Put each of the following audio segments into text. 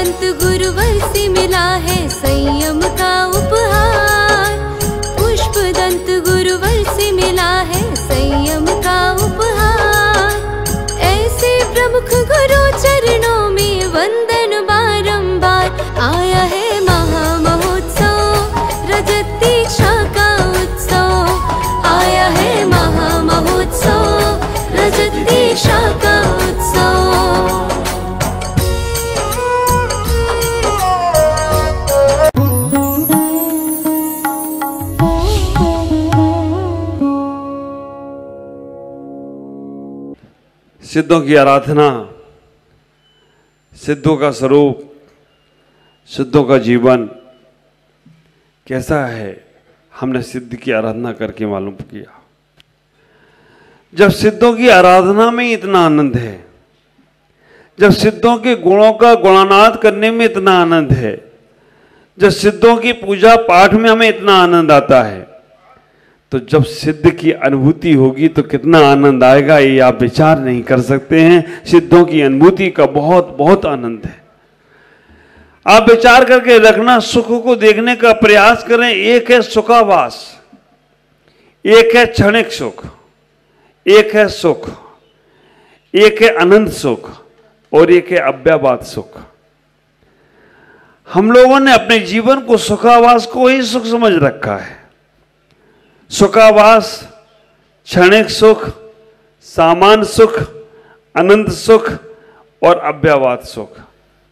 दंत गुरुवर से मिला है संयम का उपहार। पुष्प दंत गुरुवर से मिला है संयम का उपहार। ऐसे प्रमुख गुरु चरणों में वंदन बारंबार। आया है महामहोत्सव रजत दीक्षा का उत्सव। आया है महामहोत्सव रजत दीक्षा का उत्सव। सिद्धों की आराधना, सिद्धों का स्वरूप, सिद्धों का जीवन कैसा है, हमने सिद्ध की आराधना करके मालूम किया। जब सिद्धों की आराधना में इतना आनंद है, जब सिद्धों के गुणों का गुणानाद करने में इतना आनंद है, जब सिद्धों की पूजा पाठ में हमें इतना आनंद आता है, तो जब सिद्ध की अनुभूति होगी तो कितना आनंद आएगा ये आप विचार नहीं कर सकते हैं। सिद्धों की अनुभूति का बहुत बहुत आनंद है। आप विचार करके रखना, सुख को देखने का प्रयास करें। एक है सुखाभास, एक है क्षणिक सुख, एक है सुख, एक है अनंत सुख और एक है अव्ययवाद सुख। हम लोगों ने अपने जीवन को सुखाभास को ही सुख समझ रखा है। सुखाभास, क्षणिक सुख, सामान्य सुख, अनंत सुख और अव्ययवाद सुख।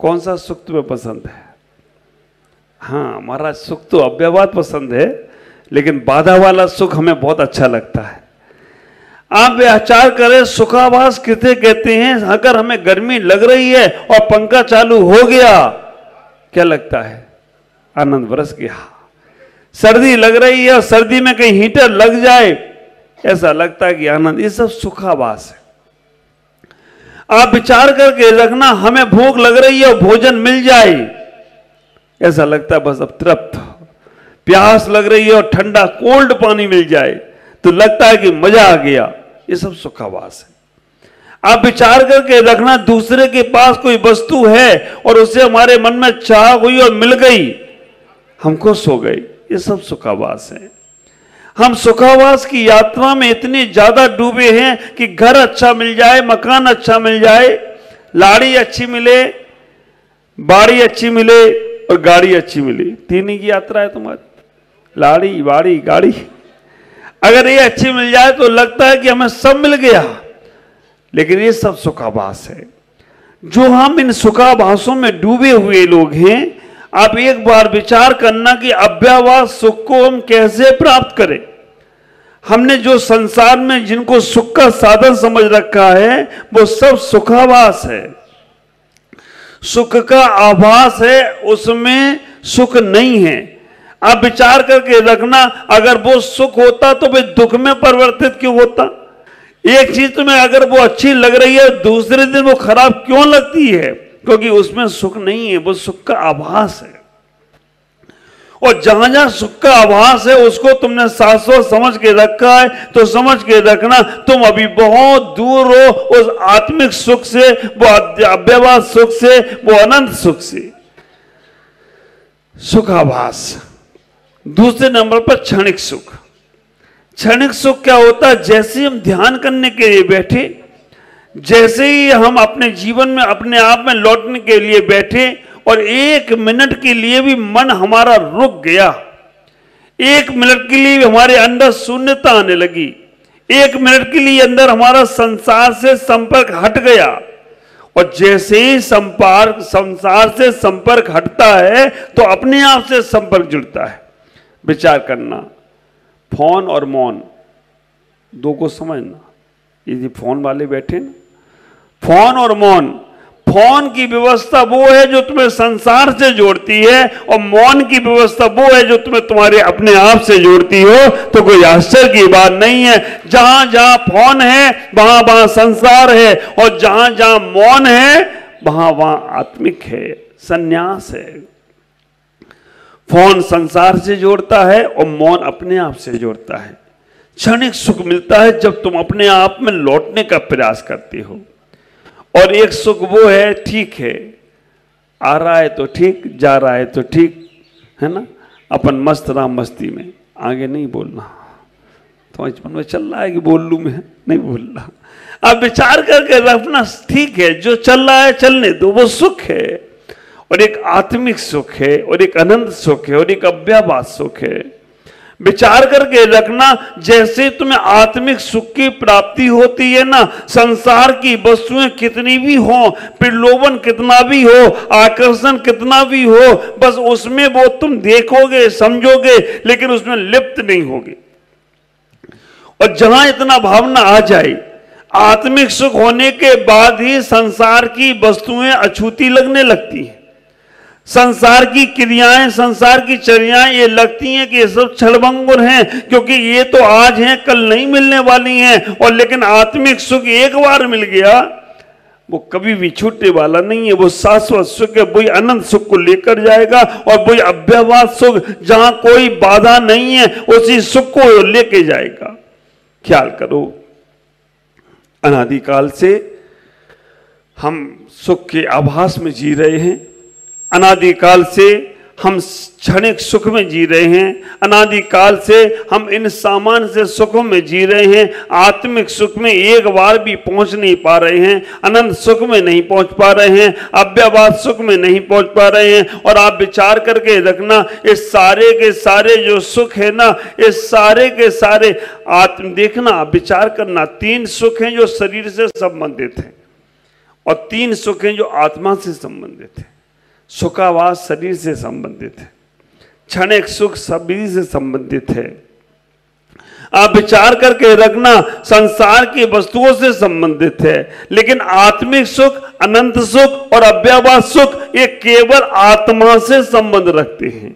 कौन सा सुख तुम्हें पसंद है? हाँ, हमारा सुख तो अव्ययवाद पसंद है, लेकिन बाधा वाला सुख हमें बहुत अच्छा लगता है। आप विचार करें, सुखाभास किसे कहते हैं? अगर हमें गर्मी लग रही है और पंखा चालू हो गया, क्या लगता है? आनंद बरस गया। सर्दी लग रही है और सर्दी में कहीं हीटर लग जाए, ऐसा लगता है कि आनंद। ये सब सुखाभास है। आप विचार करके रखना, हमें भूख लग रही है और भोजन मिल जाए, ऐसा लगता है बस अब तृप्त। प्यास लग रही है और ठंडा कोल्ड पानी मिल जाए तो लगता है कि मजा आ गया। ये सब सुखाभास है। आप विचार करके रखना, दूसरे के पास कोई वस्तु है और उससे हमारे मन में चाह हुई और मिल गई, हम खुश हो गए, ये सब सुखाभास है। हम सुखाभास की यात्रा में इतने ज्यादा डूबे हैं कि घर अच्छा मिल जाए, मकान अच्छा मिल जाए, लाड़ी अच्छी मिले, बाड़ी अच्छी मिले और गाड़ी अच्छी मिले। तीन ही की यात्रा है तुम्हारी, लाड़ी, बाड़ी, गाड़ी। अगर ये अच्छी मिल जाए तो लगता है कि हमें सब मिल गया, लेकिन ये सब सुखाभास है। जो हम इन सुखाभासों में डूबे हुए लोग हैं, आप एक बार विचार करना कि अव्ययवाद सुख को हम कैसे प्राप्त करें। हमने जो संसार में जिनको सुख का साधन समझ रखा है, वो सब सुखाभास है। सुख का आभास है, उसमें सुख नहीं है। आप विचार करके रखना, अगर वो सुख होता तो वे दुख में परिवर्तित क्यों होता? एक चीज तुम्हें अगर वो अच्छी लग रही है, दूसरे दिन वो खराब क्यों लगती है? क्योंकि उसमें सुख नहीं है, वो सुख का आभास है। और जहां जहां सुख का आभास है, उसको तुमने शाश्वत समझ के रखा है, तो समझ के रखना तुम अभी बहुत दूर हो उस आत्मिक सुख से, वो अव्ययवाद सुख से, वो अनंत सुख से। सुखाभास। दूसरे नंबर पर क्षणिक सुख। क्षणिक सुख क्या होता है? जैसे हम ध्यान करने के लिए बैठे, जैसे ही हम अपने जीवन में अपने आप में लौटने के लिए बैठे और एक मिनट के लिए भी मन हमारा रुक गया, एक मिनट के लिए हमारे अंदर शून्यता आने लगी, एक मिनट के लिए अंदर हमारा संसार से संपर्क हट गया, और जैसे ही संसार से संपर्क हटता है तो अपने आप से संपर्क जुड़ता है। विचार करना, फोन और मौन दो को समझना। यदि फोन वाले बैठे ना, फोन और मौन, फोन की व्यवस्था वो है जो तुम्हें संसार से जोड़ती है, और मौन की व्यवस्था वो है जो तुम्हें तुम्हारे अपने आप से जोड़ती हो। तो कोई आश्चर्य की बात नहीं है। जहां जहां फोन है वहां वहां संसार है, और जहां जहां मौन है वहां वहां आत्मिक है, संन्यास है। फोन संसार से जोड़ता है और मौन अपने आप से जोड़ता है। क्षणिक सुख मिलता है जब तुम अपने आप में लौटने का प्रयास करते हो। और एक सुख वो है, ठीक है आ रहा है तो ठीक, जा रहा है तो ठीक, है ना, अपन मस्त राम मस्ती में, आगे नहीं बोलना। तो बचपन में चल रहा है कि बोल लूं मैं, नहीं बोल रहा। आप विचार करके रखना, ठीक है जो चल रहा है चलने दो, वो सुख है, और एक आत्मिक सुख है, और एक अनंत सुख है, और एक अव्ययवाद सुख है। विचार करके रखना, जैसे तुम्हें आत्मिक सुख की प्राप्ति होती है ना, संसार की वस्तुएं कितनी भी हो, प्रलोभन कितना भी हो, आकर्षण कितना भी हो, बस उसमें वो तुम देखोगे, समझोगे, लेकिन उसमें लिप्त नहीं होगे। और जहां इतना भावना आ जाए, आत्मिक सुख होने के बाद ही संसार की वस्तुएं अछूती लगने लगती हैं। संसार की क्रियाएं, संसार की चर्याएं ये लगती हैं कि ये सब क्षणभंगुर हैं, क्योंकि ये तो आज हैं, कल नहीं मिलने वाली हैं। और लेकिन आत्मिक सुख एक बार मिल गया, वो कभी भी छूटने वाला नहीं है। वो शाश्वत सुख है, वही अनंत सुख को लेकर जाएगा, और वही अव्ययवाद सुख, जहां कोई बाधा नहीं है, उसी सुख को लेके जाएगा। ख्याल करो, अनादिकाल से हम सुख के आभास में जी रहे हैं, अनादिकाल से हम क्षणिक सुख में जी रहे हैं, अनादिकाल से हम इन सामान्य से सुखों में जी रहे हैं। आत्मिक सुख में एक बार भी पहुंच नहीं पा रहे हैं, अनंत सुख में नहीं पहुंच पा रहे हैं, अव्ययवाद सुख में नहीं पहुंच पा रहे हैं। और आप विचार करके रखना, इस सारे के सारे जो सुख है ना, इस सारे के सारे आत्म, देखना विचार करना, 3 सुख हैं जो शरीर से संबंधित हैं, और 3 सुख हैं जो आत्मा से संबंधित है। सुखावास शरीर से संबंधित है, क्षणिक सुख शरीर से संबंधित है। आप विचार करके रखना, संसार की वस्तुओं से संबंधित है, लेकिन आत्मिक सुख, अनंत सुख और अव्ययवाद सुख ये केवल आत्मा से संबंध रखते हैं।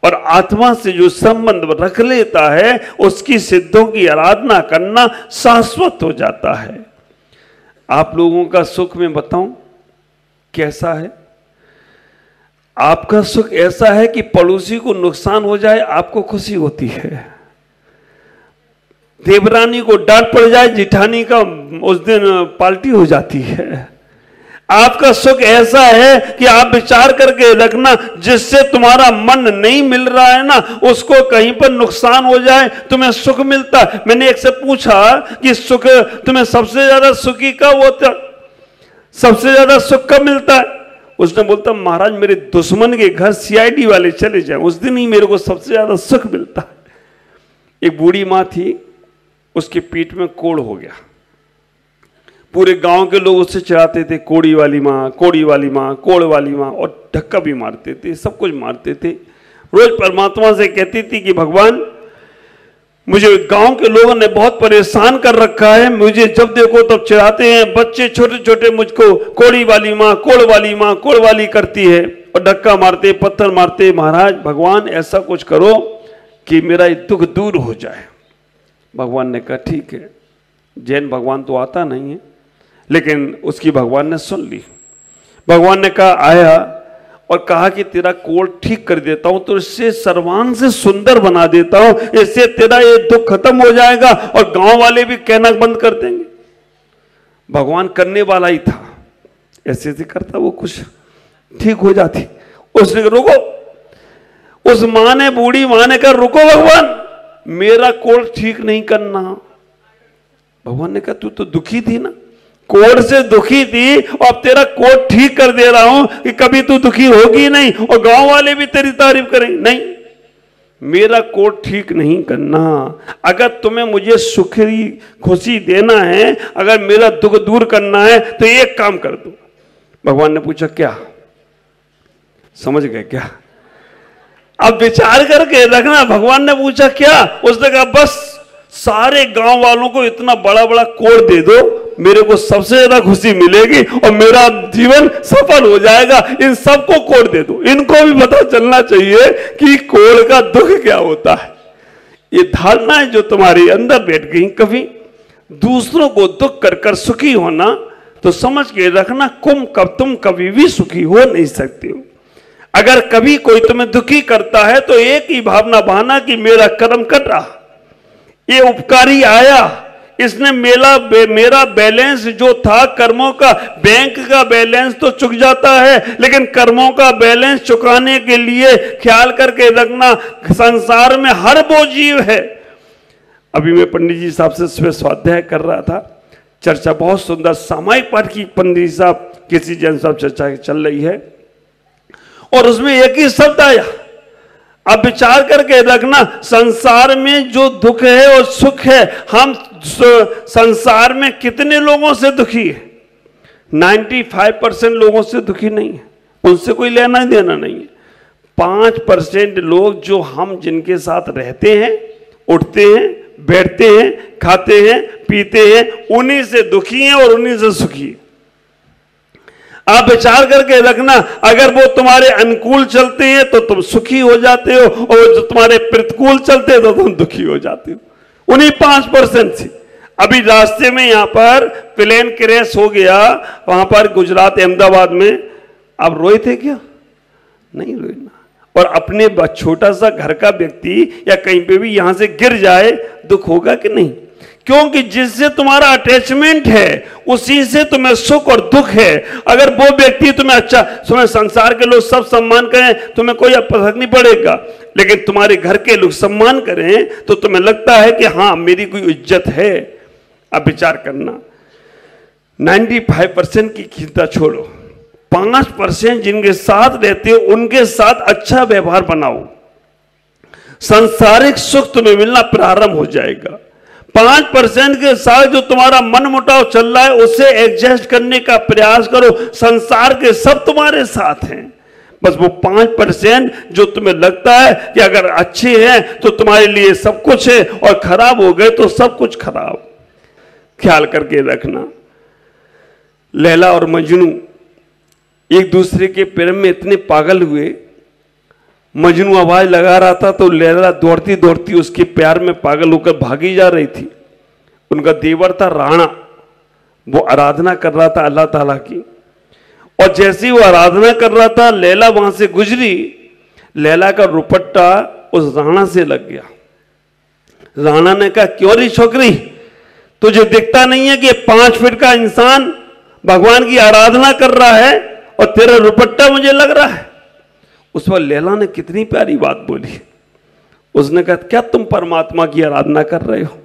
और आत्मा से जो संबंध रख लेता है, उसकी सिद्धों की आराधना करना शाश्वत हो जाता है। आप लोगों का सुख मैं बताऊं कैसा है? आपका सुख ऐसा है कि पड़ोसी को नुकसान हो जाए आपको खुशी होती है, देवरानी को डांट पड़ जाए जिठानी का उस दिन पार्टी हो जाती है। आपका सुख ऐसा है कि आप विचार करके रखना, जिससे तुम्हारा मन नहीं मिल रहा है ना, उसको कहीं पर नुकसान हो जाए तुम्हें सुख मिलता है। मैंने एक से पूछा कि सुख तुम्हें सबसे ज्यादा सुखी कब होता, सबसे ज्यादा सुख कब मिलता है? उसने बोलता, महाराज मेरे दुश्मन के घर सीआईडी वाले चले जाए, उस दिन ही मेरे को सबसे ज्यादा सुख मिलता है। एक बूढ़ी माँ थी, उसके पीठ में कोढ़ हो गया, पूरे गांव के लोग उससे चिढ़ाते थे, कोड़ी वाली माँ, कोड़ी वाली माँ, कोड़ वाली माँ, और धक्का भी मारते थे, सब कुछ मारते थे। रोज परमात्मा से कहती थी कि भगवान मुझे गांव के लोगों ने बहुत परेशान कर रखा है, मुझे जब देखो तब चिढ़ाते हैं, बच्चे छोटे छोटे मुझको कोड़ी वाली माँ, कोड़ वाली माँ, कोड़ वाली करती है, और धक्का मारते, पत्थर मारते। महाराज भगवान ऐसा कुछ करो कि मेरा ये दुख दूर हो जाए। भगवान ने कहा ठीक है। जैन भगवान तो आता नहीं है, लेकिन उसकी भगवान ने सुन ली। भगवान ने कहा, आया और कहा कि तेरा कोढ़ ठीक कर देता हूं, तो इससे सर्वांग से सुंदर बना देता हूं, इससे तेरा ये दुख खत्म हो जाएगा और गांव वाले भी कहना बंद कर देंगे। भगवान करने वाला ही था, ऐसे ऐसे करता वो कुछ ठीक हो जाती। उसने रुको, उस मां ने, बूढ़ी मां ने कहा रुको भगवान, मेरा कोढ़ ठीक नहीं करना। भगवान ने कहा तू तो दुखी थी ना, कोढ़ से दुखी थी, और अब तेरा कोढ़ ठीक कर दे रहा हूं कि कभी तू दुखी होगी नहीं और गांव वाले भी तेरी तारीफ करेंगे। नहीं, मेरा कोढ़ ठीक नहीं करना। अगर तुम्हें मुझे सुखी खुशी देना है, अगर मेरा दुख दूर करना है, तो एक काम कर दो। भगवान ने पूछा क्या? समझ गए क्या? अब विचार करके रखना, भगवान ने पूछा क्या? उसने कहा बस सारे गांव वालों को इतना बड़ा बड़ा कोढ़ दे दो, मेरे को सबसे ज्यादा खुशी मिलेगी और मेरा जीवन सफल हो जाएगा। इन सबको कोढ़ दे दो। इनको भी पता चलना चाहिए कि कोढ़ का दुख क्या होता है। ये धारणाएं जो तुम्हारे अंदर बैठ गई, कभी दूसरों को दुख कर कर सुखी होना, तो समझ के रखना तुम कभी भी सुखी हो नहीं सकते हो। अगर कभी कोई तुम्हें दुखी करता है तो एक ही भावना बहाना कि मेरा कर्म कट रहा, ये उपकारी आया, इसने मेरा बैलेंस जो था कर्मों का, बैंक का बैलेंस तो चुक जाता है, लेकिन कर्मों का बैलेंस चुकाने के लिए ख्याल करके रखना, संसार में हर वो जीव है। अभी मैं पंडित जी साहब से सुबह स्वाध्याय कर रहा था, चर्चा बहुत सुंदर सामायिक पाठ की पंडित जी साहब किसी जन साहब चर्चा चल रही है, और उसमें एक ही शब्द आया, अब विचार करके रखना, संसार में जो दुख है और सुख है, हम संसार में कितने लोगों से दुखी है? 95% लोगों से दुखी नहीं है, उनसे कोई लेना देना नहीं है। 5% लोग जो हम जिनके साथ रहते हैं, उठते हैं, बैठते हैं, खाते हैं, पीते हैं, उन्हीं से दुखी हैं और उन्हीं से सुखी हैं। आप विचार करके रखना, अगर वो तुम्हारे अनुकूल चलते हैं तो तुम सुखी हो जाते हो, और जो तुम्हारे प्रतिकूल चलते हैं तो तुम दुखी हो जाते हो। उन्हीं 5% से। अभी रास्ते में यहां पर प्लेन क्रैश हो गया, वहां पर गुजरात अहमदाबाद में, आप रोए थे क्या? नहीं रोए ना। और अपने छोटा सा घर का व्यक्ति या कहीं पे भी यहां से गिर जाए, दुख होगा कि नहीं? क्योंकि जिससे तुम्हारा अटैचमेंट है उसी से तुम्हें सुख और दुख है। अगर वो व्यक्ति तुम्हें अच्छा, तुम्हें संसार के लोग सब सम्मान करें, तुम्हें कोई फर्क नहीं पड़ेगा, लेकिन तुम्हारे घर के लोग सम्मान करें तो तुम्हें लगता है कि हाँ मेरी कोई इज्जत है। अब विचार करना, 95% की चिंता छोड़ो, 5% जिनके साथ रहते हो उनके साथ अच्छा व्यवहार बनाओ, सांसारिक सुख तुम्हें मिलना प्रारंभ हो जाएगा। 5% के साथ जो तुम्हारा मन मुटाव चल रहा है उससे एडजस्ट करने का प्रयास करो, संसार के सब तुम्हारे साथ हैं। बस वो 5% जो तुम्हें लगता है कि अगर अच्छे हैं तो तुम्हारे लिए सब कुछ है, और खराब हो गए तो सब कुछ खराब। ख्याल करके रखना, लैला और मजनू एक दूसरे के प्रेम में इतने पागल हुए, मजनू आवाज लगा रहा था तो लैला दौड़ती दौड़ती उसके प्यार में पागल होकर भागी जा रही थी। उनका देवर था राणा, वो आराधना कर रहा था अल्लाह ताला की, और जैसे ही वो आराधना कर रहा था लैला वहां से गुजरी, लैला का दुपट्टा उस राणा से लग गया। राणा ने कहा, क्यों री छोकरी, तुझे दिखता नहीं है कि 5 फीट का इंसान भगवान की आराधना कर रहा है और तेरा दुपट्टा मुझे लग रहा है? उस पर लैला ने कितनी प्यारी बात बोली। उसने कहा, क्या तुम परमात्मा की आराधना कर रहे हो?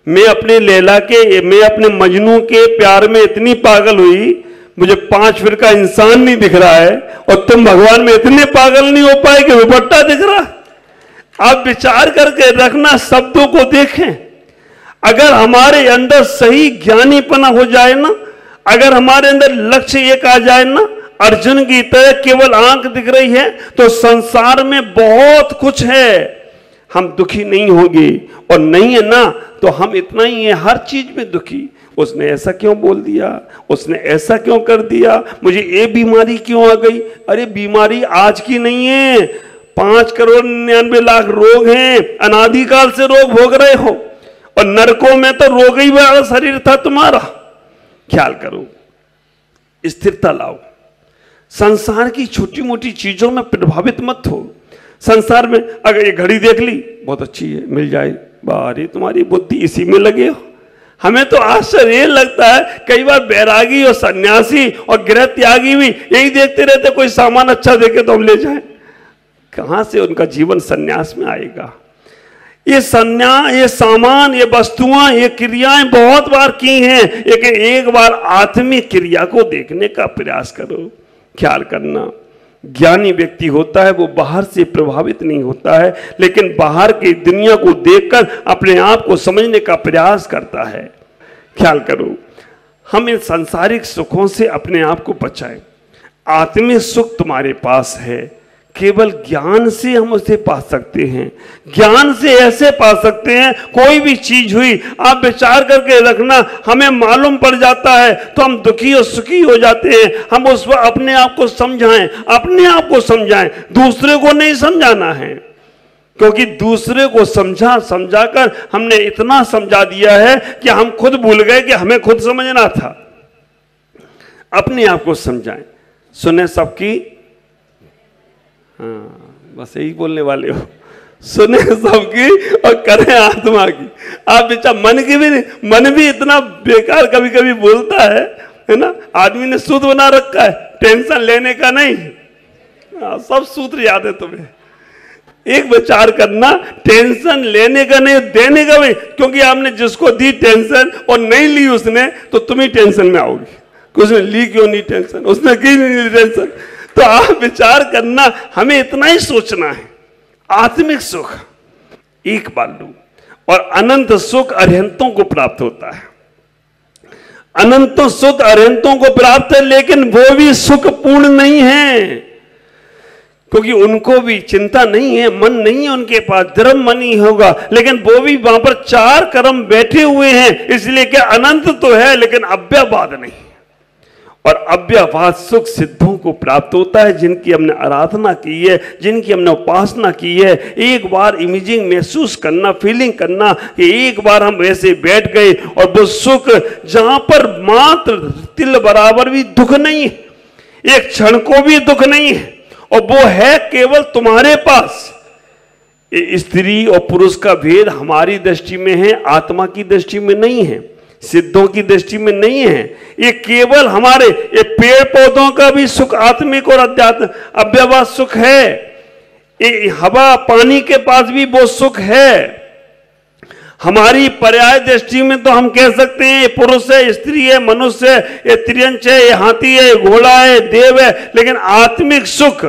मैं अपने मजनू के प्यार में इतनी पागल हुई, मुझे 5 फीट का इंसान नहीं दिख रहा है, और तुम भगवान में इतने पागल नहीं हो पाए कि दुपट्टा दिख रहा। आप विचार करके रखना, शब्दों को देखें। अगर हमारे अंदर सही ज्ञानीपना हो जाए ना, अगर हमारे अंदर लक्ष्य एक आ जाए ना, अर्जुन की तरह केवल आंख दिख रही है तो संसार में बहुत कुछ है, हम दुखी नहीं होंगे। और नहीं है ना तो हम इतना ही है, हर चीज में दुखी। उसने ऐसा क्यों बोल दिया, उसने ऐसा क्यों कर दिया, मुझे ये बीमारी क्यों आ गई? अरे बीमारी आज की नहीं है, 5,99,00,000 रोग हैं, अनादिकाल से रोग भोग रहे हो, और नरकों में तो रोग ही वाला शरीर था तुम्हारा। ख्याल करो, स्थिरता लाओ, संसार की छोटी मोटी चीजों में प्रभावित मत हो। संसार में अगर ये घड़ी देख ली, बहुत अच्छी है, मिल जाए, बारे तुम्हारी बुद्धि इसी में लगे हो। हमें तो आश्चर्य लगता है, कई बार बैरागी और सन्यासी और गृह त्यागी भी यही देखते रहते, कोई सामान अच्छा देखे तो हम ले जाएं। कहां से उनका जीवन सन्यास में आएगा? ये सामान, ये वस्तुआं, ये क्रियाएं बहुत बार की हैं, लेकिन एक बार आत्मिक क्रिया को देखने का प्रयास करो। ख्याल करना, ज्ञानी व्यक्ति होता है वो बाहर से प्रभावित नहीं होता है, लेकिन बाहर की दुनिया को देखकर अपने आप को समझने का प्रयास करता है। ख्याल करो, हम इन सांसारिक सुखों से अपने आप को बचाएं। आत्मिक सुख तुम्हारे पास है, केवल ज्ञान से हम उसे पा सकते हैं। ज्ञान से ऐसे पा सकते हैं, कोई भी चीज हुई आप विचार करके रखना, हमें मालूम पड़ जाता है तो हम दुखी और सुखी हो जाते हैं। हम उस पर अपने आप को समझाएं, अपने आप को समझाएं, दूसरे को नहीं समझाना है, क्योंकि दूसरे को समझाकर हमने इतना समझा दिया है कि हम खुद भूल गए कि हमें खुद समझना था। अपने आप को समझाएं। सुने सबकी, हाँ बस यही बोलने वाले हो, सुने सबकी और करें आत्मा की। आप बेचा मन की भी नहीं, मन भी इतना बेकार कभी कभी बोलता है ना। आदमी ने सूत्र बना रखा है, टेंशन लेने का नहीं। सब सूत्र याद है तुम्हें। एक विचार करना, टेंशन लेने का नहीं, देने का भी। क्योंकि आपने जिसको दी टेंशन और नहीं ली उसने, तो तुम ही टेंशन में आओगी। उसने ली क्यों नहीं टेंशन, उसने की नहीं ली टेंशन। तो आप विचार करना, हमें इतना ही सोचना है। आत्मिक सुख एक बार लो, और अनंत सुख अरिहंतों को प्राप्त होता है। अनंत सुख अरिहंतों को प्राप्त है, लेकिन वो भी सुख पूर्ण नहीं है, क्योंकि उनको भी चिंता नहीं है, मन नहीं है उनके पास, धर्म मन ही होगा। लेकिन वो भी वहां पर 4 कर्म बैठे हुए हैं, इसलिए कि अनंत तो है लेकिन अव्ययवाद नहीं। और अव्ययवाद सुख सिद्धों को प्राप्त होता है, जिनकी हमने आराधना की है, जिनकी हमने उपासना की है। एक बार इमेजिंग महसूस करना, फीलिंग करना कि एक बार हम ऐसे बैठ गए, और वो सुख जहां पर मात्र तिल बराबर भी दुख नहीं है, एक क्षण को भी दुख नहीं है, और वो है केवल तुम्हारे पास। स्त्री और पुरुष का भेद हमारी दृष्टि में है, आत्मा की दृष्टि में नहीं है, सिद्धों की दृष्टि में नहीं है। ये केवल हमारे ये पेड़ पौधों का भी सुख आत्मिक और अध्यात्म अव्ययवाद सुख है। ये हवा पानी के पास भी वो सुख है। हमारी पर्याय दृष्टि में तो हम कह सकते हैं ये पुरुष है, स्त्री है, मनुष्य है, ये त्रियंच है, ये हाथी है, ये घोड़ा है, देव है। लेकिन आत्मिक सुख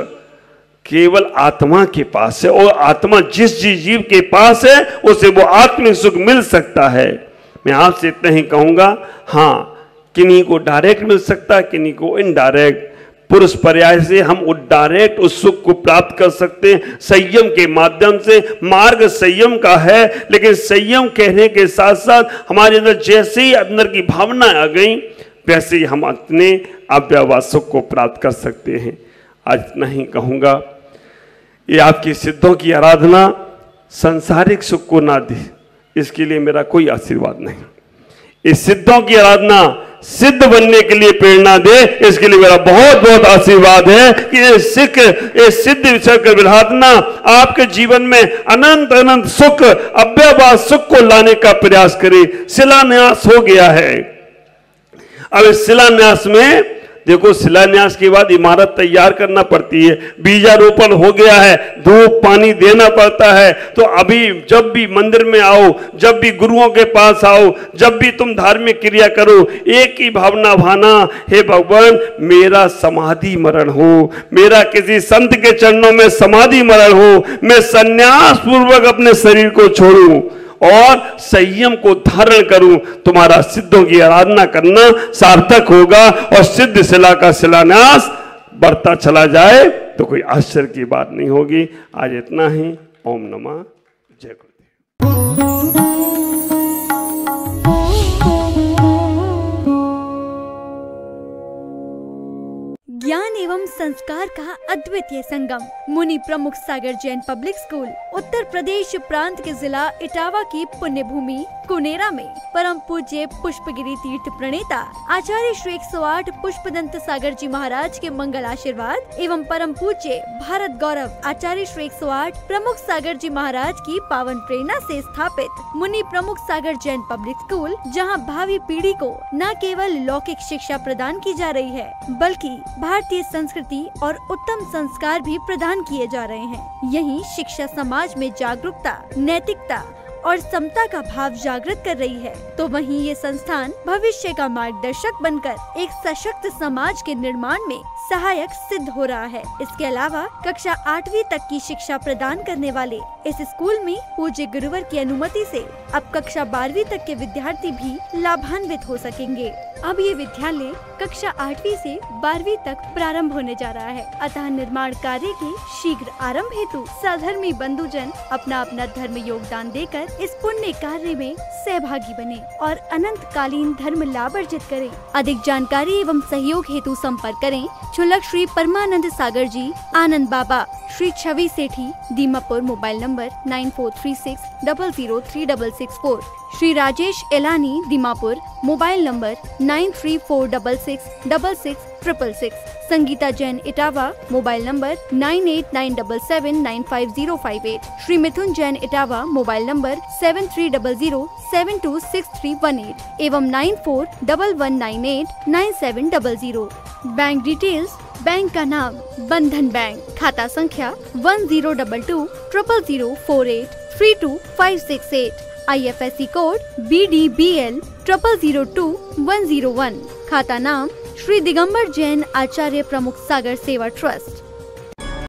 केवल आत्मा के पास है, और आत्मा जिस जीव के पास है उसे वो आत्मिक सुख मिल सकता है। मैं आपसे इतना ही कहूंगा, हाँ किन्हीं को डायरेक्ट मिल सकता है, किन्हीं को इनडायरेक्ट। पुरुष पर्याय से हम डायरेक्ट उस सुख को प्राप्त कर सकते हैं संयम के माध्यम से। मार्ग संयम का है, लेकिन संयम कहने के साथ साथ हमारे अंदर जैसे ही अंदर की भावना आ गई, वैसे ही हम अपने अव्ययवाद सुख को प्राप्त कर सकते हैं। आज इतना ही कहूंगा, ये आपकी सिद्धों की आराधना सांसारिक सुख को ना दे, इसके लिए मेरा कोई आशीर्वाद नहीं। इस सिद्धों की आराधना सिद्ध बनने के लिए प्रेरणा दे, इसके लिए मेरा बहुत बहुत आशीर्वाद है कि ये सिद्ध विषय की आराधना आपके जीवन में अनंत अनंत सुख, अव्ययवाद सुख को लाने का प्रयास करे। शिलान्यास हो गया है। अब इस शिलान्यास में देखो, शिलान्यास के बाद इमारत तैयार करना पड़ती है, बीजारोपण हो गया है, धूप पानी देना पड़ता है। तो अभी जब भी मंदिर में आओ, जब भी गुरुओं के पास आओ, जब भी तुम धार्मिक क्रिया करो, एक ही भावना भाना, हे भगवान मेरा समाधि मरण हो, मेरा किसी संत के चरणों में समाधि मरण हो, मैं संन्यास पूर्वक अपने शरीर को छोड़ूं और संयम को धारण करूं। तुम्हारा सिद्धों की आराधना करना सार्थक होगा, और सिद्ध शिला का शिलान्यास बढ़ता चला जाए तो कोई आश्चर्य की बात नहीं होगी। आज इतना ही। ओम नमः जय गुरुदेव। ज्ञान एवं संस्कार का अद्वितीय संगम, मुनि प्रमुख सागर जैन पब्लिक स्कूल उत्तर प्रदेश प्रांत के जिला इटावा की पुण्य भूमि कुनेरा में परम पूज्य पुष्पगिरी तीर्थ प्रणेता आचार्य श्री 108 पुष्पदंत सागर जी महाराज के मंगल आशीर्वाद एवं परम पूज्य भारत गौरव आचार्य श्री 108 प्रमुख सागर जी महाराज की पावन प्रेरणा से स्थापित मुनि प्रमुख सागर जैन पब्लिक स्कूल, जहां भावी पीढ़ी को न केवल लौकिक शिक्षा प्रदान की जा रही है, बल्कि भारतीय संस्कृति और उत्तम संस्कार भी प्रदान किए जा रहे हैं। यही शिक्षा समाज में जागरूकता, नैतिकता और समता का भाव जागृत कर रही है, तो वहीं ये संस्थान भविष्य का मार्गदर्शक बनकर एक सशक्त समाज के निर्माण में सहायक सिद्ध हो रहा है। इसके अलावा कक्षा 8वीं तक की शिक्षा प्रदान करने वाले इस स्कूल में पूज्य गुरुवर की अनुमति से अब कक्षा 12वीं तक के विद्यार्थी भी लाभान्वित हो सकेंगे। अब ये विद्यालय कक्षा 8वीं से 12वीं तक प्रारंभ होने जा रहा है, अतः निर्माण कार्य के शीघ्र आरंभ हेतु सधर्मी बंधुजन अपना अपना धर्म योगदान देकर इस पुण्य कार्य में सहभागी बने और अनंत कालीन धर्म लाभ अर्जित करें। अधिक जानकारी एवं सहयोग हेतु संपर्क करें छुलक Shri Paramanand Sagar ji, Anand Baba, Shri Chhavi Sethi, Dimapur. Mobile number 9436003664 Shri Rajesh Elani Dimapur, mobile number 9346666666। Sangeeta Jain Etawah, mobile number 9897795058। Shri Mithun Jain Etawah, mobile number 7300726318 एवं 9411989700। बैंक डिटेल्स: बैंक का नाम बंधन बैंक, खाता संख्या 10220004832568, IFSC कोड BDBL 002101। खाता नाम श्री दिगंबर जैन आचार्य प्रमुख सागर सेवा ट्रस्ट।